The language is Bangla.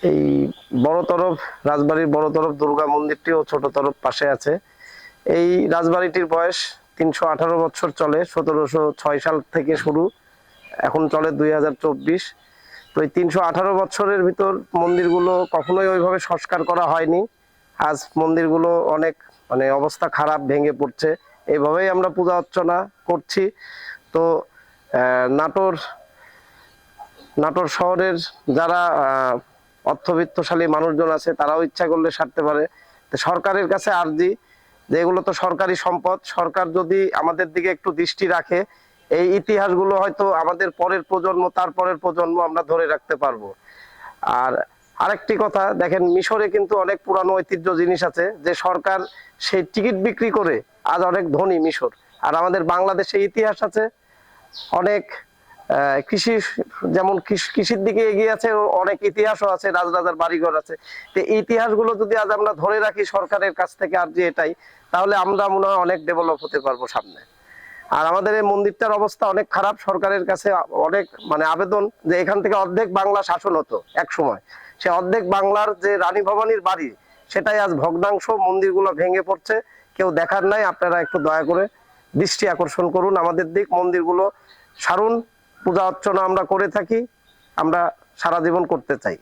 এই বড় তরফ রাজবাড়ির বড় তরফ দুর্গা মন্দিরটি ও ছোট তরফ পাশে আছে। এই রাজবাড়িটির বয়স ৩১৮ বছর চলে, ১৭০৬ সাল থেকে শুরু, এখন চলে ২০২৪। তো এই ৩১৮ বছরের ভিতর মন্দিরগুলো কখনোই ওইভাবে সংস্কার করা হয়নি। আজ মন্দিরগুলো অনেক অবস্থা খারাপ, ভেঙে পড়ছে। এইভাবেই আমরা পূজা অর্চনা করছি। তো নাটোর নাটোর শহরের যারা অর্থবিত্তশালী মানুষজন আছে তারাও ইচ্ছা করলে সারতে পারে। তো সরকারের কাছে আর্জি যে এগুলো তো সরকারি সম্পদ, সরকার যদি আমাদের দিকে একটু দৃষ্টি রাখে, এই ইতিহাসগুলো হয়তো আমাদের পরের প্রজন্ম, তার পরের প্রজন্ম আমরা ধরে রাখতে পারবো। আর আরেকটি কথা দেখেন, মিশরে কিন্তু অনেক পুরানো ঐতিহ্য জিনিস আছে যে সরকার সেই টিকিট বিক্রি করে আজ অনেক ধনী মিশর। আর আমাদের বাংলাদেশে ইতিহাস আছে অনেক, কৃষি, যেমন কৃষির দিকে এগিয়ে আছে, অনেক ইতিহাসও আছে, রাজরাজার বাড়িঘর আছে। তো এই ইতিহাসগুলো যদি আজ আমরা ধরে রাখি সরকারের কাছ থেকে, আর যে এটাই, তাহলে আমরা মনে হয় অনেক ডেভেলপ হতে পারবো সামনে। আর আমাদের এই মন্দিরটার অবস্থা অনেক খারাপ, সরকারের কাছে অনেক আবেদন যে এখান থেকে অর্ধেক বাংলা শাসন হতো এক সময়, সে অর্ধেক বাংলার যে রানী ভবানীর বাড়ি সেটাই আজ ভগ্নাংশ, মন্দিরগুলো ভেঙে পড়ছে, কেউ দেখার নাই। আপনারা একটু দয়া করে দৃষ্টি আকর্ষণ করুন আমাদের দিক, মন্দিরগুলো সারুন। পূজা অর্চনা আমরা করে থাকি, আমরা সারা জীবন করতে চাই।